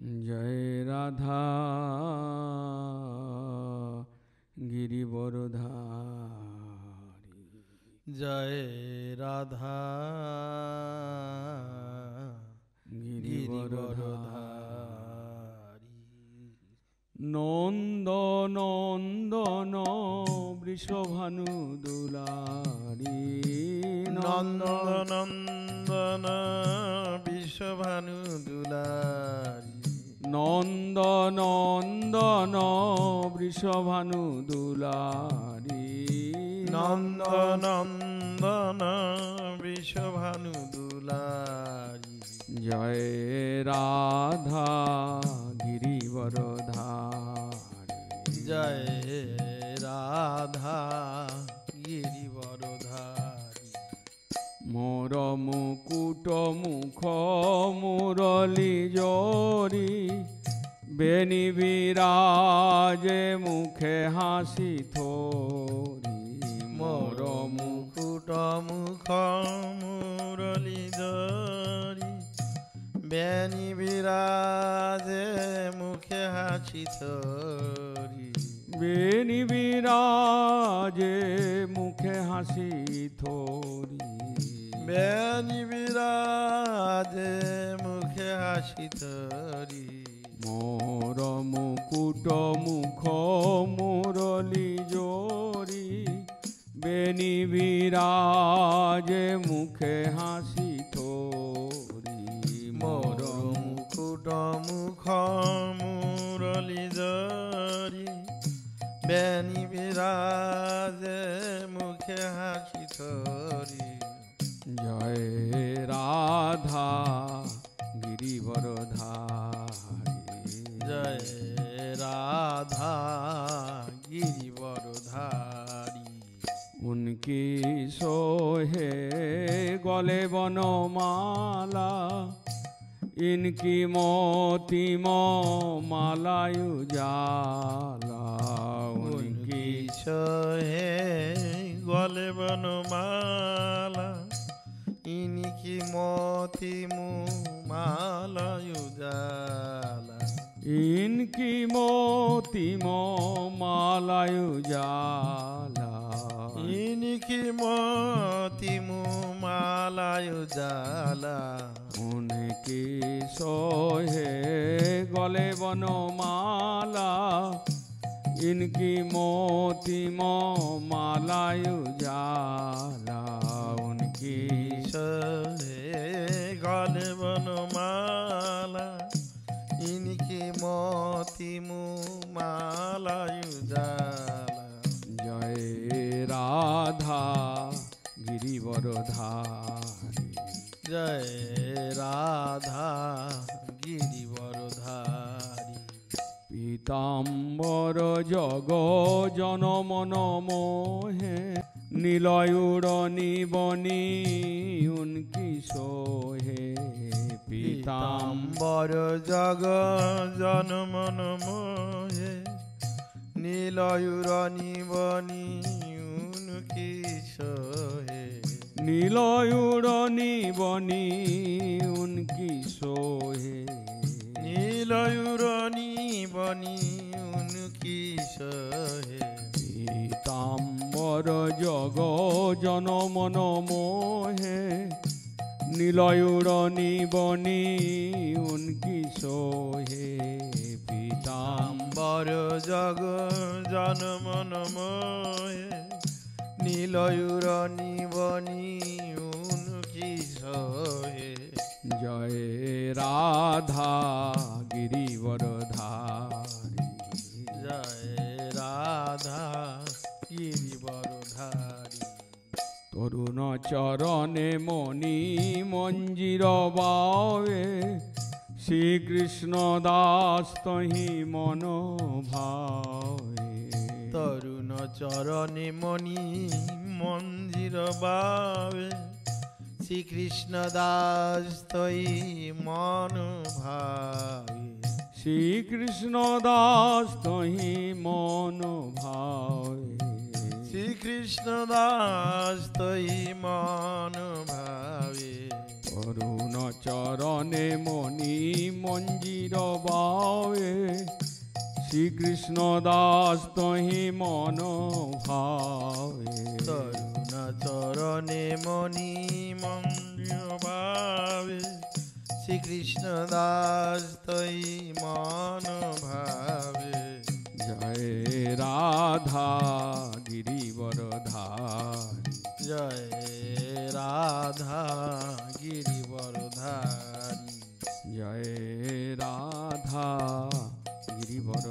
জয় রাধা গিরিবরধারী, জয় রাধা গিরিবরধারী। নন্দ নন্দন বৃষভানু দুলারী, নন্দ নন্দন বৃষভানু দুলারী, নন্দ নন্দন বৃষভানু দুলারী, নন্দ নন্দন বৃষভানু দুলারী। জয় রাধা গিরিবরধারী, জয় রাধা গিরিবরধারী। মোর মুকুট মুখ মুরলী জরি, বেনি বিরাজে মুখে হাসি থরি। মোর মুকুট মুখ মুরলী জরি, বেনি বিরাজে মুখে হাসি থরি। বেনি বিরাজে মুখে হাসি থরি, বেনি বিরাজে মুখে হাসি থরি। মোর মুকুট মুখ মুরলী জরি, বেনি বিরাজে মুখে হাসি থরি। মোর মুকুট মুখ মুরলী জরি, বেনি বিরাজে মুখে হাসি থরি। জয় রাধা গিরিবরধারী, জয় রাধা গিরিবরধারী। উনকি সোহে গলে বনমালা, ইনকি মোতি মালায়ু জালা। উনকি সোহে গলে বনমালা, ইনকি মোতি মালায়ু জালা। ইনকি মোতি মালায়ু জালা, ইনকি মোতি মালায়ু জালা। উনকি সোহে গলে বনমালা, ইনকি মোতি মালায়ু জালা। উনকি সোহে গলে বনমালা, ইনকি মোতি মালায়ু জালা। জয় রাধা গিরিবরধারী, জয় রাধা গিরিবরধারী। পীতাম্বর জগ জনমন মোহে, নীলয়ুর নিবনি উনকি সোহে। পীতাম্বর জগ জনমন মোহে, নীলয়ুর নিবনি উনকি সোহে। নীলয়ুর নিবনি উনকি সোহে। নীলয়ুর নিবনি উনকি সোহে। পীতাম্বর জগ জনমন মোহে, নীলয়ুর নিবনি উনকি সোহে। পীতাম্বর জগ জনমন মোহে, নীলয়ুর নিবনি উনকি সোহে। জয় রাধা গিরিবরধারী, জয় রাধা গিরিবরধারী। তরুণ চরণে মণি মঞ্জির বাবে, শ্রীকৃষ্ণ দাস তহি মন ভাবে। তরুণ চরণে মণি মঞ্জির বাবে, শ্রীকৃষ্ণ দাস তৈ মন ভাবে। শ্রীকৃষ্ণ দাস তহি মন ভাবে। শ্রীকৃষ্ণ দাস তৈ মন ভাবে। তরুণ চরণে মনি মঞ্জির বাবে শ্রীকৃষ্ণ দাস তহি মন ভাবে তরুণ চরণে মনি মঞ্জির ভাবে শ্রীকৃষ্ণ দাস তৈ মন ভাবে জয় রাধা গিরিবরধারী জয় রাধা গিরিবরধারী জয় রাধা গিরিবর